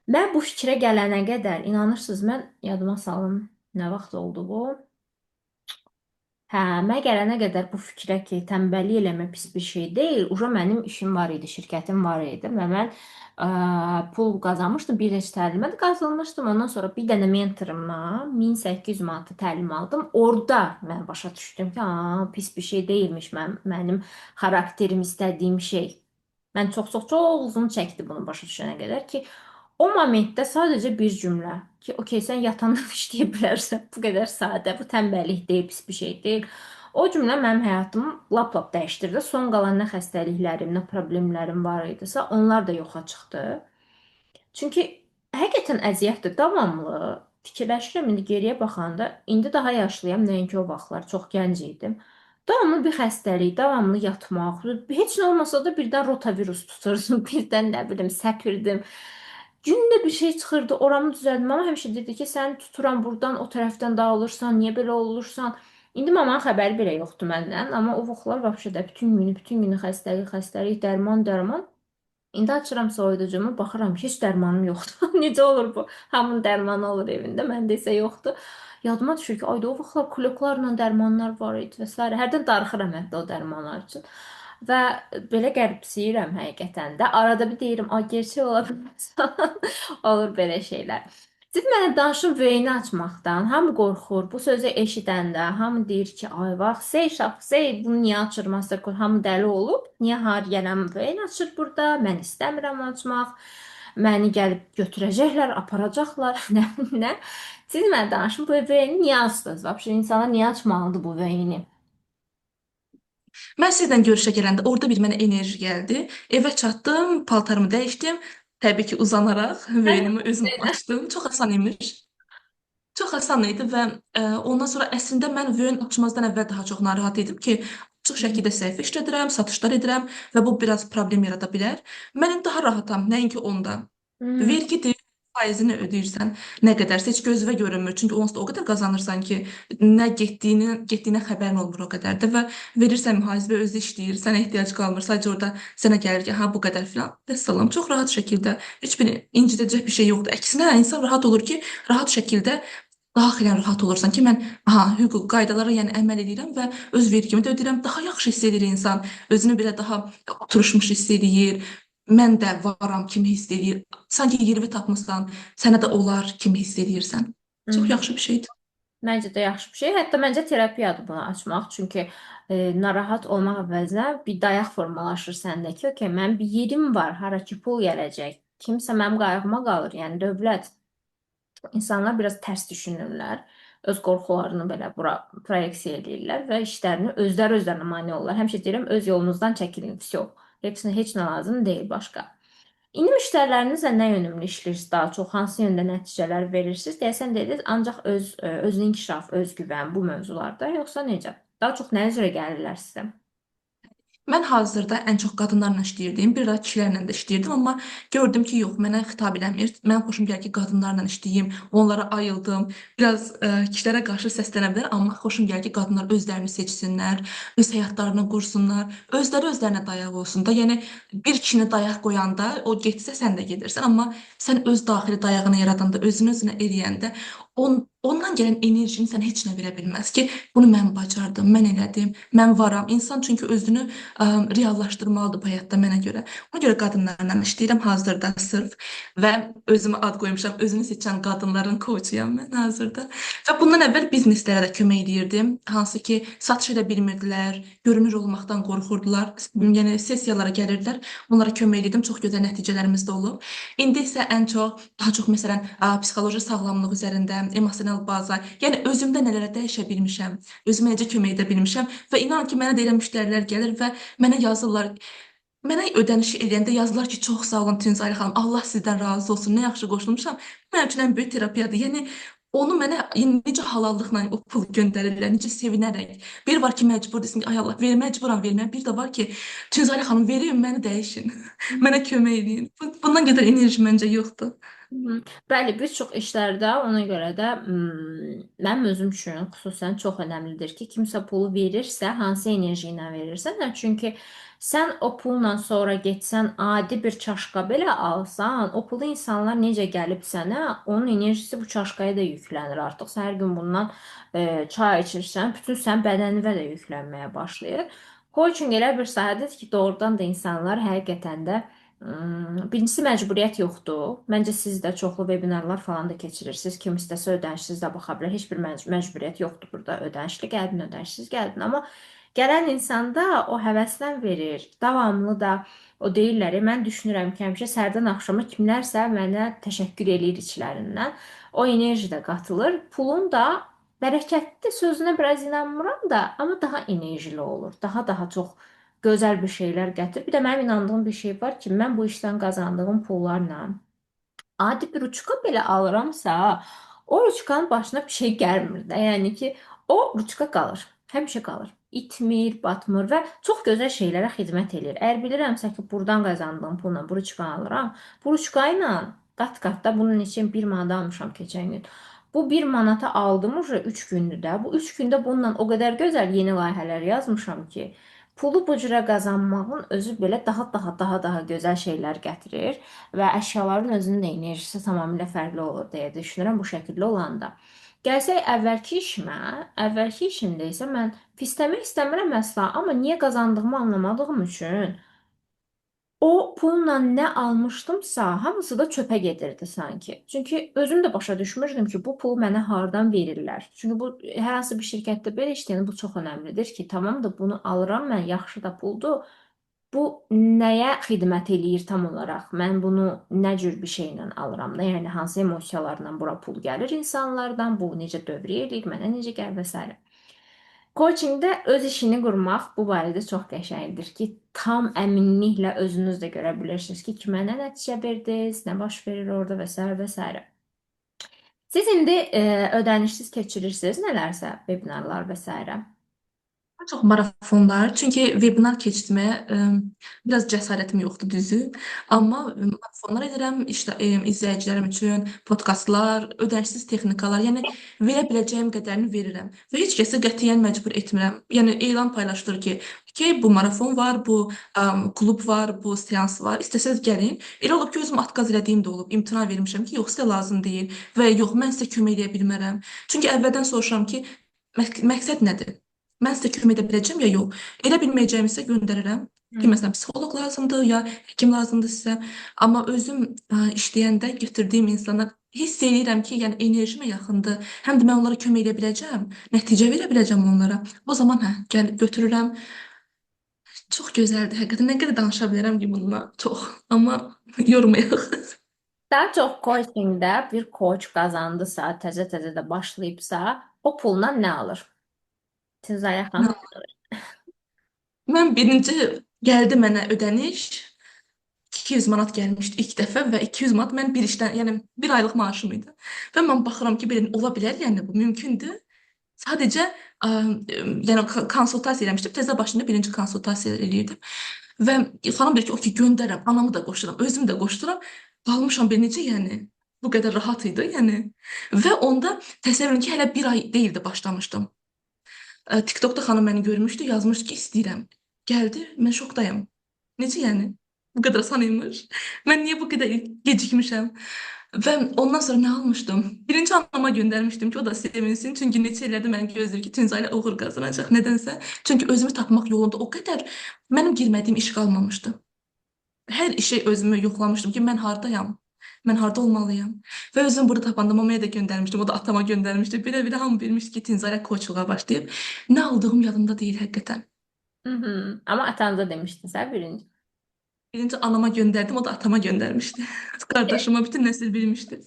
A: mən bu fikrə gələnə qədər inanırsınız, mən yadıma salım nə vaxt oldu bu? Hə, mən gələnə qədər bu fikrə ki, tənbəllik eləmək pis bir şey deyil. Uje mənim işim var idi, şirkətim var idi və mən pul qazanmışdım. Bir neçə təlimə də qazanmışdım. Ondan sonra bir dənə mentorumdan 1800 manat təlim aldım. Orada mən başa düşdüm ki, pis bir şey deyilmiş mənim xarakterim, istədiyim şey. Mən çox uzun çəkdi bunu başa düşənə qədər ki, o momentdə sadəcə bir cümlə ki, okey, sən yatandan işləyə bilərsən. Bu qədər sadə, bu tənbəllik deyil, pis bir şey deyil. O cümlə mənim həyatımı lap-lap dəyişdirdi. Son qalan nə xəstəliklərim, nə problemlərim var idisə, onlar da yoxa çıxdı. Çünki həqiqətən əziyyətdir, davamlı. Fikirləşirəm indi geriyə baxanda, indi daha yaşlıyam, nəinki o vaxtlar çox gənc idim. Davamlı bir xəstəlik, davamlı yatmaq, heç nə olmasa da birdən rotavirus tuturdum, birdən nə bilim səpirdim. Gündə bir şey çıxırdı, oramı düzəltdim. Mama həmişə dedi ki, sən tuturam burdan, o tərəfdən dağılırsan, niyə belə olursan? İndi mamanın xəbəri belə yoxdur məndən, amma o vaxtlar vəbşə də bütün günü xəstəlik, xəstəlik, dərman, dərman. İndi açıram soyuducumu, baxıram ki, heç dərmanım yoxdur. Necə olur bu? Hamının dərmanı olur evində, məndə isə yoxdur. Yadıma düşür ki, ayda o vaxtlar kuloklarla dərmanlar var idi və s. Hərdən darıxıram hətta o dərmanlar üçün. Və belə qəribsiyirəm həqiqətən də. Arada bir deyirəm, ay gerçək ola bilməz falan. Olur belə şeylər. Siz mənə danışın veyni açmaqdan. Hamı qorxur. Bu sözü eşidəndə hamı deyir ki, ay vaxt, sey şaf, sey bunu niyə açırmazsa, hamı dəli olub. Niyə har gələm veyin açır burada? Mən istəmirəm açmaq. Məni gəlib götürəcəklər, aparacaqlar, nə nə. Siz mənə danışın bu veyni niyə açdınız? Vəbşə insanlar niyə açmalıdır bu veyni?
B: Mən sizlə görüşə gələndə orada bir mənə enerji gəldi. Evə çatdım, paltarımı dəyişdim. Təbii ki, uzanaraq veyinimi özüm açdım. Çox asan imiş. Çox asan idi və ondan sonra əslində mən vöyn açmazdan əvvəl daha çox narahat idim ki, açıq şəkildə səhv işlədirəm, satışlar edirəm və bu biraz problem yarada bilər. Mən indi daha rahatam, nəinki onda.
A: Hmm.
B: Vergidir, faizini ödəyirsən, nə qədərsə heç gözünə görünmür. Çünki onsuz da o qədər qazanırsan ki, nə getdiyinə xəbərin olmur o qədər də və verirsən mühasibə özü işləyir, sənə ehtiyac qalmır. Sadəcə orada sənə gəlir ki, ha bu qədər filan. Vəssalam, çox rahat şəkildə heç bir incidəcək bir şey yoxdur. Əksinə insan rahat olur ki, rahat şəkildə daxilən rahat olursan ki, mən hüquq qaydalara yəni əməl edirəm və öz vergimi də ödəyirəm. Daha yaxşı hiss edir insan. Özünü belə daha oturmuş hiss edir. Mən də varam kimi hiss edir. Sanki yerimi tapmısan, sənə də olar kimi hiss edirsən. Çox
A: Hmm.
B: yaxşı bir şeydir.
A: Məncə də yaxşı bir şey. Hətta məncə terapiyadır bunu açmaq. Çünki narahat olmaq əvəzinə bir dayaq formalaşır səndəki. Okay, mənim bir yerim var, hara ki pul gələcək. Kimsə mənim qayğıma qalır. Yəni dövlət. İnsanlar biraz tərs düşünürlər. Öz qorxularını belə bura proyeksiya edirlər və işlərini özlərinə mane olurlar. Həmişə deyirəm, öz yolunuzdan çəkilin. Vsyo. Heç nə lazım deyil başqa. İndi müştərilərinizlə nə yönümlü işləyirsiniz daha çox? Hansı yöndə nəticələr verirsiniz? Deyəsən dediniz, ancaq özün inkişaf, özgüvən bu mövzularda, yoxsa necə? Daha çox nə üzrə gəlirlər sizə?
B: Mən hazırda ən çox qadınlarla işləyirdim, bir az kişilərlə də işləyirdim, amma gördüm ki, yox, mənə xitab eləmir. Mən xoşum gəlir ki, qadınlarla işləyim, onlara ayıldım. Biraz kişilərə qarşı səslənə bilər, amma xoşum gəlir ki, qadınlar özlərini seçsinlər, öz həyatlarını qursunlar, özləri özlərinə dayaq olsun da. Yəni bir kişini dayaq qoyanda o getsə sən də gedirsən, amma sən öz daxili dayağını yaradanda, özünü özünə eləyəndə ondan gələn enerjini sən heç nə verə bilməz ki, bunu mən bacardım, mən elədim, mən varam. İnsan çünki özünü reallaşdırmalıdır bu həyatda mənə görə. Ona görə qadınlarla işləyirəm hazırda sırf və özümə ad qoymuşam. Özünü seçən qadınların koçuyam mən hazırda. Və bundan əvvəl bizneslərə də kömək edirdim. Hansı ki, satış edə bilmirdilər, görünür olmaqdan qorxurdular. Yəni sessiyalara gəlirdilər. Onlara kömək edirdim. Çox gözəl nəticələrimiz də olub. İndi isə daha çox məsələn, psixoloji sağlamlıq üzərində, emosional baza, yəni özümdə nələrə dəyişə bilmişəm, özümə necə kömək edə bilmişəm və inan ki, mənə də elə müştərilər gəlir və mənə yazırlar. Mənə ödəniş edəndə yazırlar ki, çox sağ olun Tünzaylı xanım, Allah sizdən razı olsun, nə yaxşı qoşulmuşam. Mənim üçün ən böyük terapiyadır. Yəni onu mənə yəni, necə halallıqla o pul göndərirlər, necə sevinərək. Bir var ki, məcbur desin ki, ay Allah, məcburam verməyə. Bir də var ki, Tünzaylı xanım verin, məni dəyişin. Mənə kömək edin. Bundan qədər enerji məncə yoxdur.
A: Mhm. Bəli, bir çox işlərdə ona görə də mənim özüm üçün xüsusən çox önəmlidir ki, kimsə pulu verirsə, hansı enerji ilə verirsə, nə? Çünki sən o pulla sonra getsən, adi bir çaşka belə alsan, o pulu insanlar necə gəlib sənə, onun enerjisi bu çaşkaya da yüklənir artıq. Sən hər gün bundan çay içirsən, bütün sənin bədəninə də yüklənməyə başlayır. Coaching elə bir sahədir ki, doğrudan da insanlar həqiqətən də birincisi məcburiyyət yoxdur. Məncə siz də çoxlu vebinarlar falan da keçirirsiniz. Kim istəsə ödənişsiz də baxa bilər. Heç bir məcburiyyət yoxdur burada. Ödənişli gəlin, ödənişsiz gəlin. Amma gələn insanda o həvəsdən verir. Davamlı da o deyirlər, mən düşünürəm ki, həmişə səhərdən axşama kimlərsə mənə təşəkkür eləyir içlərindən. O enerji də qatılır. Pulun da Bərəkətli sözünə biraz inanmıram da, amma daha enerjili olur. Daha çox gözəl bir şeylər gətirir. Bir də mənim inandığım bir şey var ki, mən bu işdən qazandığım pullarla adi bir ruçka belə alıramsa, o ruçkanın başına bir şey gəlmir də. Yəni ki, o ruçka qalır. Həmişə qalır. İtmir, batmır və çox gözəl şeylərə xidmət eləyir. Əgər bilirəmsə ki, burdan qazandığım pulla bu ruçkanı alıram, bu ruçka ilə qat-qat da bunun için 1 manat almışam keçən gün. Bu 1 manata aldım uje 3 gündür də. Bu 3 gündə bununla o qədər gözəl yeni layihələr yazmışam ki, pulu bu cürə qazanmağın özü belə daha gözəl şeylər gətirir və əşyaların özünün də enerjisi tamamilə fərqli olur deyə düşünürəm bu şəkildə olanda. Gəlsək əvvəlki işimə, əvvəlki işimdə isə mən pisləmək istəmirəm əsla, amma niyə qazandığımı anlamadığım üçün o pulla nə almışdımsa, hamısı da çöpə gedirdi sanki. Çünki özüm də başa düşmürdüm ki, bu pulu mənə hardan verirlər. Çünki bu hər hansı bir şirkətdə belə işləyəndə bu çox önəmlidir ki, tamam da bunu alıram mən, yaxşı da puldur. Bu nəyə xidmət eləyir tam olaraq? Mən bunu nə cür bir şeylə alıram da? Yəni hansı emosiyalarla bura pul gəlir insanlardan? Bu necə dövriyə eləyir, mənə necə gəlir və s. Coachingdə öz işini qurmaq bu barədə çox qəşəngdir ki, tam əminliklə özünüz də görə bilirsiniz ki, kimə nə nəticə verdiniz, nə baş verir orada və s. və s. Siz indi ödənişsiz keçirirsiniz nələrsə, webinarlar və s.
B: Daha çox marafonlar, çünki webinar keçirməyə biraz cəsarətim yoxdur düzü. Amma marafonlar edirəm, işte izləyicilərim üçün podkastlar, ödənişsiz texnikalar, yəni verə biləcəyim qədərini verirəm və heç kəsi qətiyyən məcbur etmirəm. Yəni elan paylaşılır ki, bu marafon var, bu klub var, bu seans var. İstəsəz gəlin. Elə olub ki, özüm atqaz elədiyim də olub. İmtina vermişəm ki, yox, sizə lazım deyil və yox, mən sizə kömək edə bilmərəm. Çünki əvvəldən soruşuram ki, məqsəd nədir? Mən sizə kömək edə biləcəm ya yox. Edə bilməyəcəyimi isə göndərirəm.
A: Hı.
B: Ki, məsələn, psixoloq lazımdır ya həkim lazımdır sizə. Amma özüm işləyəndə götürdüyüm insanlar hiss edirəm ki, yəni enerjimə yaxındır. Həm də mən onlara kömək edə biləcəm, nəticə verə biləcəm onlara. O zaman hə, gəl götürürəm. Çox gözəldir. Həqiqətən nə qədər danışa bilərəm ki bununla. Çox. Amma yormayaq.
A: Daha çox coachingdə bir coach qazandısa, təzə-təzə də başlayıbsa, o pulla nə alır? Tizaya xanım.
B: Mən birinci gəldi mənə ödəniş 200 manat gəlmişdi ilk dəfə və 200 manat mən bir işdən, yəni bir aylıq maaşım idi. Və mən baxıram ki, belə ola bilər, yəni bu mümkündür. Sadəcə yəni konsultasiya eləmişdim. Təzə başında birinci konsultasiya eləyirdim. Və xanım deyir ki, "Okey, göndərəm, anamı da qoşuram, özümü də qoşduram." Qalmışam bir necə, yəni bu qədər rahat idi, yəni. Və onda təsəvvür edin ki, hələ bir ay deyildi başlamışdım. TikTokda xanım məni görmüşdü, yazmışdı ki, istəyirəm. Gəldi, mən şokdayım. Necə yəni? Bu qədər asan imiş. Mən niyə bu qədər gecikmişəm? Və ondan sonra nə almışdım? Birinci anama göndərmişdim ki, o da sevinsin. Çünki neçə illərdir məni gözləyir ki, Tuncayla uğur qazanacaq. Nədənsə. Çünki özümü tapmaq yolunda o qədər mənim girmədiyim iş qalmamışdı. Hər işi özümü yoxlamışdım ki, mən hardayam? Mən harda olmalıyam? Və özüm burada tapanda mamaya da göndərmişdim. O da atama göndərmişdi. Belə-belə hamı bilmişdi ki, Tuncayla koçluğa başlayıb. Nə aldığım yadımda deyil həqiqətən.
A: Hı hı. Ama atanıza demiştin sen birinci.
B: Birinci anama gönderdim, o da atama göndermişti. Kardeşime bütün nesil bilmişti.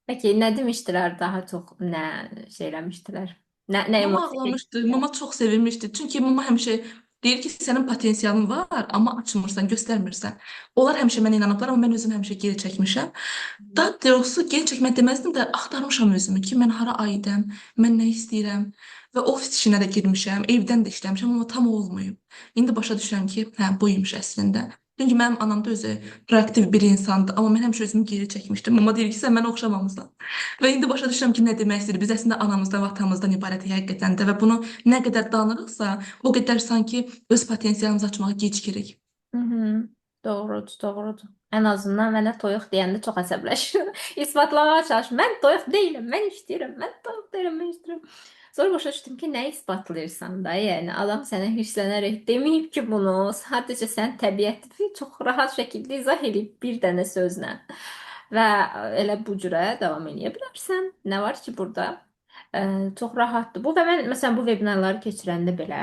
A: Peki ne demiştiler daha çok ne şeylemiştiler? Ne
B: Mama
A: emosi
B: ağlamıştı,
A: geçmiştiler?
B: mama çox sevinmişdi. Çünki mama həmişə deyir ki, sənin potensialın var, amma açmırsan, göstərmirsən. Onlar həmişə mənə inanıblar, amma mən özüm həmişə geri çəkmişəm. Daha doğrusu geri çəkmək deməzdim də, axtarmışam özümü ki, mən hara aidəm, mən nə istəyirəm və ofis işinə də girmişəm, evdən də işləmişəm, amma tam olmayıb. İndi başa düşürəm ki, hə, buymuş əslində. Çünki mənim anam da özü proaktiv bir insandır, amma mən həmişə özümü geri çəkmişdim. Mama deyir ki, sən mənə oxşamamısan. Və indi başa düşürəm ki, nə demək istəyir. Biz əslində anamızdan və atamızdan ibarət həqiqətən də və bunu nə qədər danırıqsa, o qədər sanki öz potensialımızı açmağa gecikirik.
A: Hı hı. Doğrudur, doğrudur. En azından mənə toyuq deyəndə çox əsəbləşirəm. İsbatlamağa çalışıram. Mən toyuq deyiləm, mən işləyirəm, mən toyuq deyiləm, mən işləyirəm. Sonra başa düşdüm ki, nə isbatlayırsan da, yəni adam sənə hirslənərək deməyib ki bunu, sadəcə sən təbiəti çox rahat şəkildə izah edib bir dənə sözlə. Və elə bu cürə davam edə bilərsən. Nə var ki burada? Çox rahatdır. Bu və mən məsələn bu vebinarları keçirəndə belə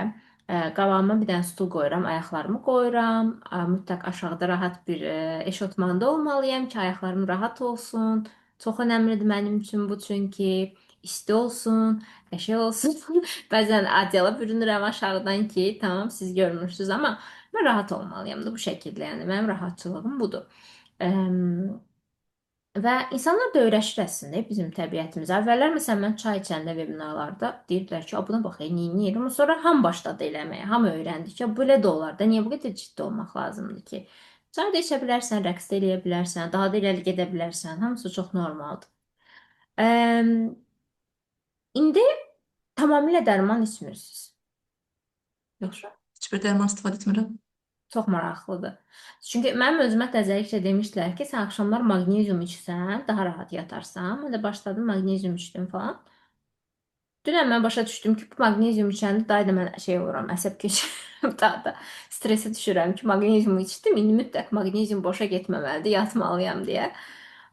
A: qabağıma bir dənə stul qoyuram, ayaqlarımı qoyuram. Mütləq aşağıda rahat bir eşofmanda olmalıyam ki, ayaqlarım rahat olsun. Çox önəmlidir mənim üçün bu çünki isti olsun, qəşəng olsun. Bəzən adiala bürünürəm aşağıdan ki, tamam siz görmürsünüz, amma mən rahat olmalıyam da bu şəkildə. Yəni mənim rahatçılığım budur. Əm, Və insanlar da öyrəşir əslində bizim təbiətimizə. Əvvəllər məsələn mən çay içəndə vebinarlarda deyirdilər ki, "A buna bax, neyniyir?" Amma sonra ham başladı eləməyə, ham öyrəndi ki, belə də olar da, niyə bu qədər ciddi olmaq lazımdır ki? Çay da içə bilərsən, rəqs də eləyə bilərsən, daha da irəli gedə bilərsən. Hamısı çox normaldır. Əm, İndi tamamilə dərman içmirsiniz.
B: Yox, heç bir dərman istifadə etmirəm.
A: Çox maraqlıdır. Çünki mənim özümə təzəliklə demişdilər ki, sən axşamlar maqnezium içsən, daha rahat yatarsan. Mən də başladım maqnezium içdim falan. Dünən mən başa düşdüm ki, bu maqnezium içəndə daha da mən şey oluram, əsəb keçirirəm, daha da stressə düşürəm ki, maqneziumu içdim, indi mütləq maqnezium boşa getməməlidir, yatmalıyam deyə.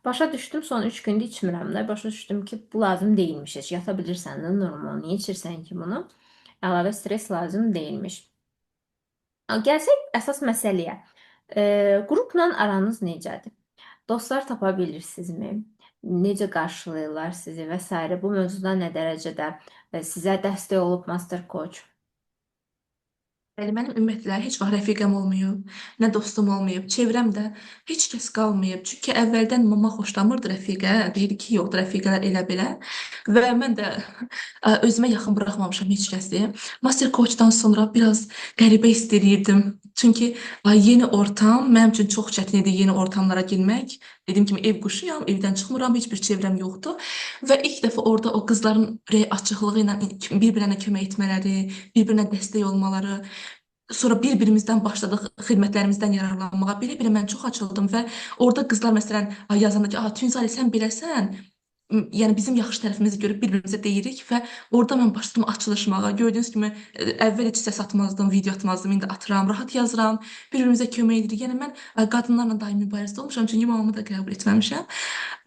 A: Başa düşdüm, son 3 gündür içmirəm də. Başa düşdüm ki, bu lazım değilmiş heç. Yata bilirsən də normal. Niyə içirsən ki bunu? Əlavə stres lazım değilmiş. Gəlsək əsas məsələyə. Qrupla aranız necədir? Dostlar tapa bilirsinizmi? Necə qarşılayırlar sizi və s. Bu mövzuda nə dərəcədə sizə dəstək olub Master Coach?
B: Bəli, mənim ümumiyyətlə heç vaxt rəfiqəm olmayıb, nə dostum olmayıb, çevrəmdə heç kəs qalmayıb. Çünki əvvəldən mama xoşlamırdı rəfiqə, deyirdi ki, yoxdur rəfiqələr elə belə. Və mən də özümə yaxın buraxmamışam heç kəsi. Master Coach-dan sonra biraz qəribə hiss edirdim. Çünki yeni ortam mənim üçün çox çətin idi yeni ortamlara girmək. Dediyim kimi ev quşuyam, evdən çıxmıram, heç bir çevrəm yoxdur. Və ilk dəfə orada o qızların ürək açıqlığı ilə bir-birinə kömək etmələri, bir-birinə dəstək olmaları, sonra bir-birimizdən başladıq xidmətlərimizdən yararlanmağa. Belə-belə mən çox açıldım və orada qızlar məsələn yazanda ki, Tünzali sən beləsən, yəni bizim yaxşı tərəfimizi görüb bir-birimizə deyirik və orada mən başladım açılışmağa. Gördüyünüz kimi əvvəl heç səs atmazdım, video atmazdım, indi atıram, rahat yazıram, bir-birimizə kömək edirik. Yəni mən qadınlarla daim mübarizədə olmuşam, çünki mamamı da qəbul etməmişəm.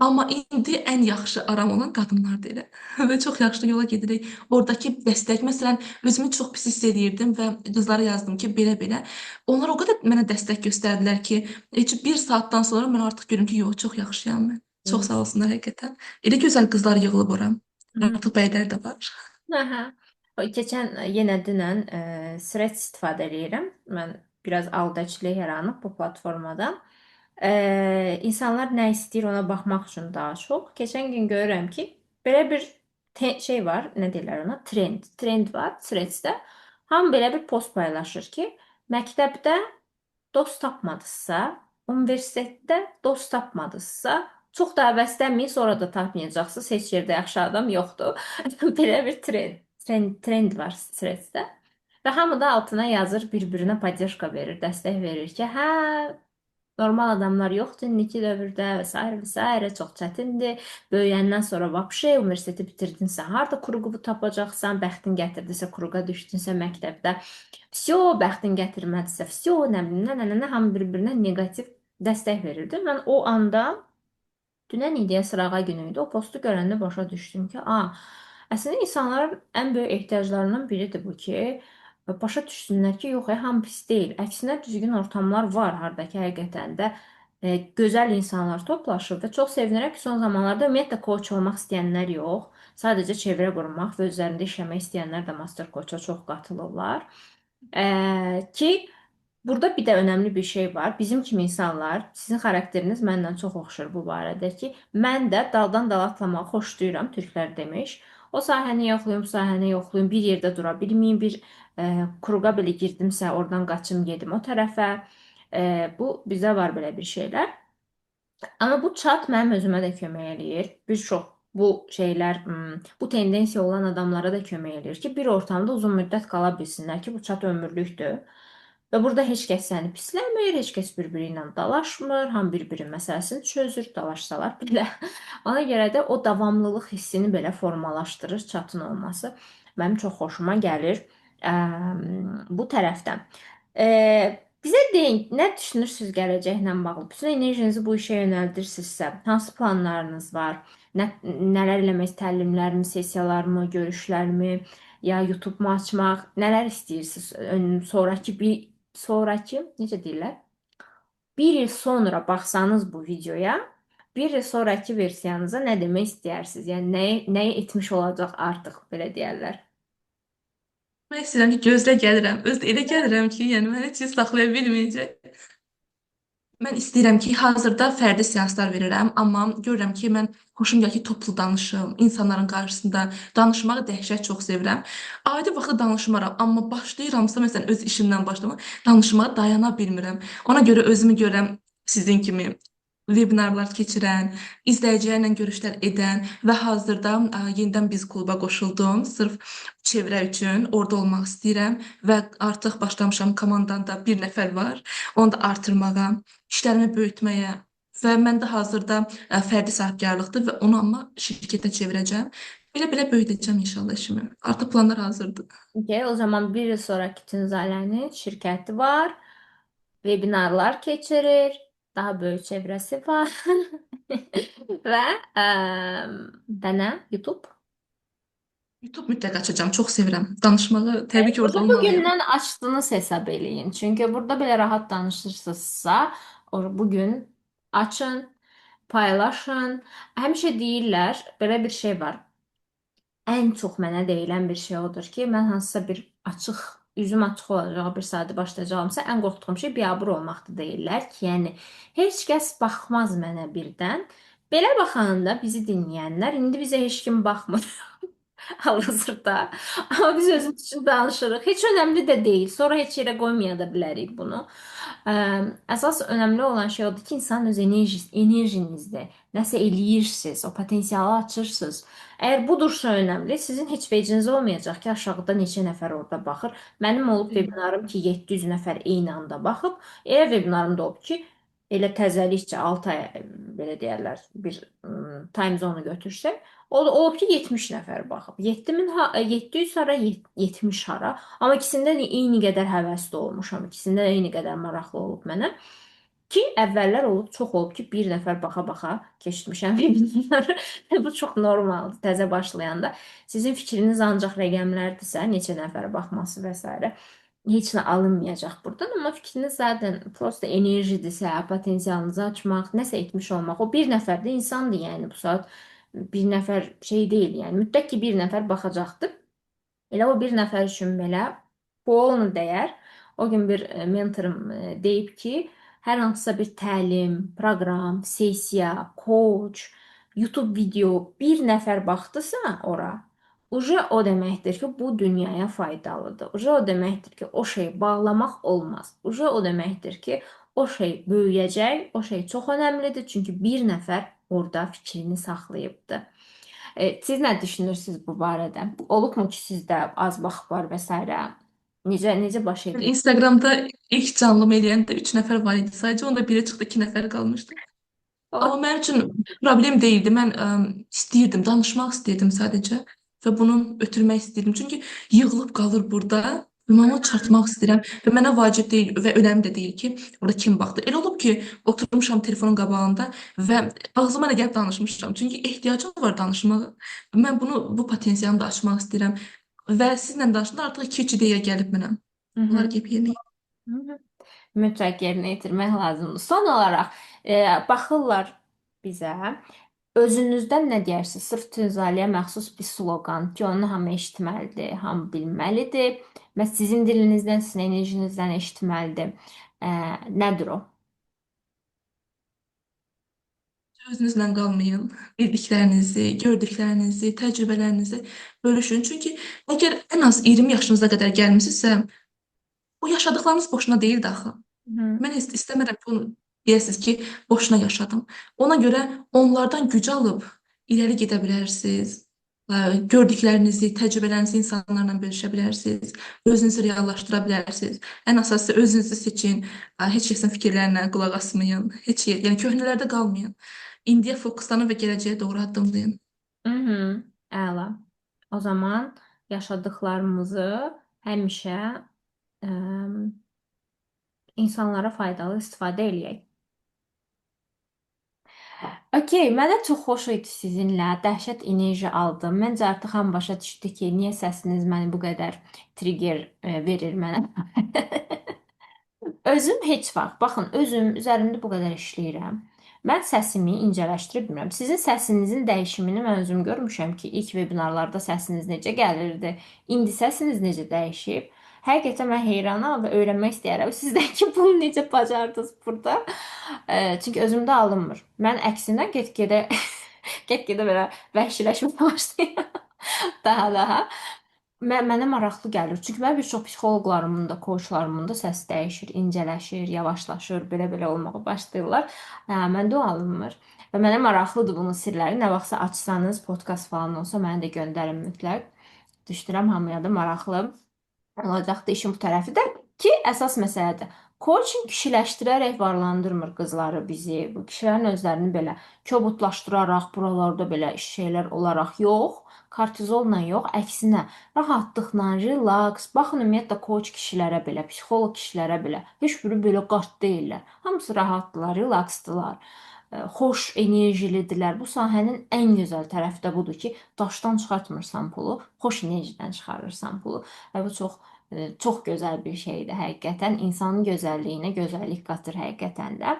B: Amma indi ən yaxşı aram olan qadınlardır elə. Və çox yaxşı yola gedirik. Oradakı dəstək, məsələn, özümü çox pis hiss edirdim və qızlara yazdım ki, belə-belə. Onlar o qədər mənə dəstək göstərdilər ki, heç bir saatdan sonra mən artıq görürüm ki, yox, çox yaxşıyam mən. Çox sağ olsunlar həqiqətən. Elə gözəl qızlar yığılıb ora. Artıq bəylər də var.
A: Aha. Keçən yenə dünən Threads istifadə edirəm. Mən biraz aldaçlıq yaranıb bu platformadan. İnsanlar nə istəyir ona baxmaq üçün daha çox. Keçən gün görürəm ki, belə bir şey var, nə deyirlər ona? Trend. Trend var Threads-də. Hamı belə bir post paylaşır ki, məktəbdə dost tapmadınızsa, universitetdə dost tapmadınızsa, çox da həvəslənməyin, sonra da tapmayacaqsınız. Heç yerdə yaxşı adam yoxdur. Belə bir trend var Threads-də. Və hamı da altına yazır, bir-birinə podдержка verir, dəstək verir ki, hə, normal adamlar yoxdur indiki dövrdə və s. və s. çox çətindir. Böyüyəndən sonra vəbşə universiteti bitirdinsə, harda kruqu tapacaqsan, bəxtin gətirdisə, kruqa düşdünsə məktəbdə. Vsyo, bəxtin gətirmədisə, vsyo, nə bilim, nə, hamı bir-birinə neqativ dəstək verirdi. Mən o anda dünən idi ya sırağa günü idi. O postu görəndə başa düşdüm ki, əslində insanların ən böyük ehtiyaclarından biridir bu ki, başa düşsünlər ki, yox, hamı pis deyil. Əksinə düzgün ortamlar var, hardakı həqiqətən də gözəl insanlar toplaşır və çox sevinirəm ki, son zamanlarda ümumiyyətlə coach olmaq istəyənlər yox, sadəcə çevrə qurmaq və özlərində işləmək istəyənlər də master coacha çox qatılırlar. Ki burada bir də önəmli bir şey var. Bizim kimi insanlar, sizin xarakteriniz məndən çox oxşur bu barədə ki, mən də daldan dala atlamağı xoşlayıram, türklər demiş. O sahəni yoxlayım, bu sahəni yoxlayım, bir yerdə dura bilməyim, bir kruqa belə girdimsə, oradan qaçım gedim o tərəfə. Bu bizə var belə bir şeylər. Amma bu chat mənim özümə də kömək eləyir. Bir çox bu şeylər, bu tendensiya olan adamlara da kömək eləyir ki, bir ortamda uzun müddət qala bilsinlər ki, bu chat ömürlükdür. Və burada heç kəs səni pisləmir, heç kəs bir-biri ilə dalaşmır, hamı bir-birinin məsələsini çözür, dalaşsalar belə. Ona görə də o davamlılıq hissini belə formalaşdırır chatın olması. Mənim çox xoşuma gəlir bu tərəfdən. Bizə deyin, nə düşünürsünüz gələcəklə bağlı? Bütün enerjinizi bu işə yönəldirsinizsə, hansı planlarınız var? Nələr eləmək, təlimlərmi, sessiyalarmı, görüşlərmi, ya YouTube-mu açmaq, nələr istəyirsiniz? Sonrakı necə deyirlər? Bir il sonra baxsanız bu videoya, bir il sonrakı versiyanıza nə demək istəyirsiniz? Yəni nəyi etmiş olacaq artıq belə deyərlər.
B: Mən istəyirəm ki, gözlə gəlirəm. Özdə elə gəlirəm ki, yəni məni heç kim saxlaya bilməyəcək. Mən istəyirəm ki, hazırda fərdi seanslar verirəm, amma görürəm ki, mən xoşum gəlir ki, toplu danışım, insanların qarşısında danışmağı dəhşət çox sevirəm. Adi vaxtda danışmaram, amma başlayıramsa, məsələn, öz işimdən başlamaq, danışmağa dayana bilmirəm. Ona görə özümü görürəm sizin kimi vebinarlar keçirən, izləyicilərlə görüşlər edən və hazırda yenidən biz kluba qoşuldum. Sırf çevrə üçün orada olmaq istəyirəm və artıq başlamışam, komandamda bir nəfər var. Onu da artırmağa, işlərimi böyütməyə və məndə hazırda fərdi sahibkarlıqdır və onu amma şirkətə çevirəcəm. Belə-belə böyüdəcəm inşallah işimi. Artıq planlar hazırdır.
A: Okay, o zaman bir il sonraki Tunzalənin şirkəti var, webinarlar keçirir, daha böyük çevrəsi var və dənə YouTube.
B: YouTube mütləq açacağam. Çox sevirəm. Danışmağı təbii ki, orada
A: Burada
B: olmalıyam.
A: bugündən açdığınız hesab eləyin. Çünki burada belə rahat danışırsınızsa, bugün açın, paylaşın. Həmişə deyirlər, belə bir şey var. Ən çox mənə deyilən bir şey odur ki, mən hansısa bir üzüm açıq olacaq bir saatə başlayacağımsa, ən qorxduğum şey biabır olmaqdır deyirlər ki, yəni heç kəs baxmaz mənə birdən. Belə baxanda bizi dinləyənlər, indi bizə heç kim baxmır. Hal-hazırda. Amma biz özümüz üçün danışırıq. Heç önəmli də deyil. Sonra heç yerə qoymaya da bilərik bunu. Ə, Əsas önəmli olan şey odur ki, insan öz enerjinizdə nəsə eləyirsiniz, o potensialı açırsınız. Əgər budursa önəmli, sizin heç veciniz olmayacaq ki, aşağıda neçə nəfər orada baxır. Mənim olub webinarım ki, 700 nəfər eyni anda baxıb. Elə webinarım da olub ki, elə təzəlikcə 6 ay belə deyərlər, bir time zone götürsək, o da olub ki 70 nəfər baxıb. 700 hara, 70 hara. Amma ikisində də eyni qədər həvəsli olmuşam. İkisində də eyni qədər maraqlı olub mənə. Ki əvvəllər olub, çox olub ki, bir nəfər baxa-baxa keçmişəm webinarları. Bu çox normaldır təzə başlayanda. Sizin fikriniz ancaq rəqəmlərdirsə, neçə nəfər baxması və s. heç nə alınmayacaq buradan, amma fikriniz zaten prosta enerjidirsə, potensialınızı açmaq, nəsə etmiş olmaq. O bir nəfər də insandır, yəni bu saat bir nəfər şey deyil, yəni mütləq ki bir nəfər baxacaqdır. Elə o bir nəfər üçün belə bu onu dəyər. O gün bir mentorum deyib ki, hər hansısa bir təlim, proqram, sessiya, coach, YouTube video bir nəfər baxdısa ora, uje o deməkdir ki, bu dünyaya faydalıdır. Uje o deməkdir ki, o şey bağlamaq olmaz. Uje o deməkdir ki, o şey böyüyəcək, o şey çox önəmlidir. Çünki bir nəfər orada fikrini saxlayıbdı. Siz nə düşünürsünüz bu barədə? Olubmu ki, sizdə az vaxt var və s. Necə baş edir?
B: Instagramda ilk canlımı eləyəndə 3 nəfər var idi. Sadəcə onda biri çıxdı, 2 nəfər qalmışdı. Amma
A: O,
B: mənim üçün problem deyildi. Mən istəyirdim, danışmaq istəyirdim sadəcə və bunu ötürmək istəyirdim. Çünki yığılıb qalır burada. Və mən onu çıxartmaq istəyirəm və mənə vacib deyil və önəmli də deyil ki, orada kim baxdı. Elə olub ki, oturmuşam telefonun qabağında və ağzıma nə gəlib danışmışam. Çünki ehtiyacım var danışmağa. Mən bu potensialımı da açmaq istəyirəm. Və sizlə danışanda artıq 2-3 ideya gəlib mənə.
A: Hı
B: Bunları
A: hı.
B: gəlib yerinə
A: Hı hı. Mütləq yerinə yetirmək lazımdır. Son olaraq baxırlar bizə. Özünüzdən nə deyərsiniz? Sırf Tünzaliyə məxsus bir sloqan ki, onu hamı eşitməlidir, hamı bilməlidir. Və sizin dilinizdən, sizin enerjinizdən eşitməlidir. Nədir o?
B: özünüzlə qalmayın. Bildiklərinizi, gördüklərinizi, təcrübələrinizi bölüşün. Çünki əgər ən az 20 yaşınıza qədər gəlmisinizsə, o yaşadıklarınız boşuna deyildi axı.
A: Hı
B: Mən heç istəmirəm ki, onu deyəsiniz ki, boşuna yaşadım. Ona görə onlardan güc alıb irəli gedə bilərsiniz. Gördüklərinizi, təcrübələrinizi insanlarla bölüşə bilərsiniz. Özünüzü reallaşdıra bilərsiniz. Ən əsası özünüzü seçin. Heç kəsin fikirlərinə qulaq asmayın. Yəni köhnələrdə qalmayın. İndiyə fokuslanın və gələcəyə doğru addımlayın.
A: hı. Əla. O zaman yaşadıklarımızı həmişə ə, insanlara faydalı istifadə eləyək. Okey, mənə çox xoş idi sizinlə. Dəhşət enerji aldım. Məncə artıq hamı başa düşdü ki, niyə səsiniz məni bu qədər trigger verir mənə. Özüm heç vaxt, baxın, özüm üzərimdə bu qədər işləyirəm. Mən səsimi incələşdirə bilmirəm. Sizin səsinizin dəyişimini mən özüm görmüşəm ki, ilk vebinarlarda səsiniz necə gəlirdi, indi səsiniz necə dəyişib. Həqiqətən mən heyranam və öyrənmək istəyirəm sizdən ki, bunu necə bacardınız burada. Çünki özümdə alınmır. Mən əksinə get-gedə get-gedə belə vəhşiləşməyə başlayıram. Daha. Mənə maraqlı gəlir. Çünki mən bir çox psixoloqlarımın da, koçlarımın da səsi dəyişir, incələşir, yavaşlaşır, belə-belə olmağa başlayırlar. Məndə o alınmır. Və mənə maraqlıdır bunun sirləri. Nə vaxtsa açsanız, podkast falan olsa mənə də göndərin mütləq. Düşünürəm hamıya da maraqlı olacaqdı işin bu tərəfi də ki, əsas məsələdir. Coaching kişiləşdirərək varlandırmır qızları bizi. Bu kişilərin özlərini belə kobudlaşdıraraq, buralarda belə şeylər olaraq yox, kortizolla yox, əksinə rahatlıqla, relaks. Baxın ümumiyyətlə coach kişilərə belə, psixoloq kişilərə belə heç biri belə qart deyillər. Hamısı rahatdılar, relaksdılar. Xoş enerjilidirlər. Bu sahənin ən gözəl tərəfi də budur ki, daşdan çıxartmırsan pulu, xoş enerjidən çıxarırsan pulu. Və bu çox gözəl bir şeydir həqiqətən. İnsanın gözəlliyinə gözəllik qatır həqiqətən də.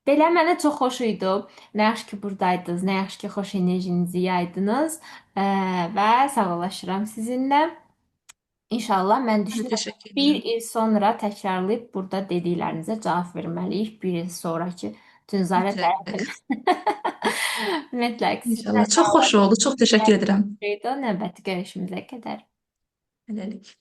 A: Belə mənə çox xoş idi. Nə yaxşı ki burdaydınız, nə yaxşı ki xoş enerjinizi yaydınız və sağollaşıram sizinlə. İnşallah mən
B: Mən də
A: düşünürəm
B: təşəkkür
A: bir
B: edirəm.
A: il sonra təkrarlayıb burada dediklərinizə cavab verməliyik. Bir il sonrakı Tünzarə
B: Mütləq.
A: tərəfindən. Mütləq sizlə
B: İnşallah. Çox xoş oldu. Çox təşəkkür edirəm.
A: növbəti görüşümüzə qədər.
B: Hələlik.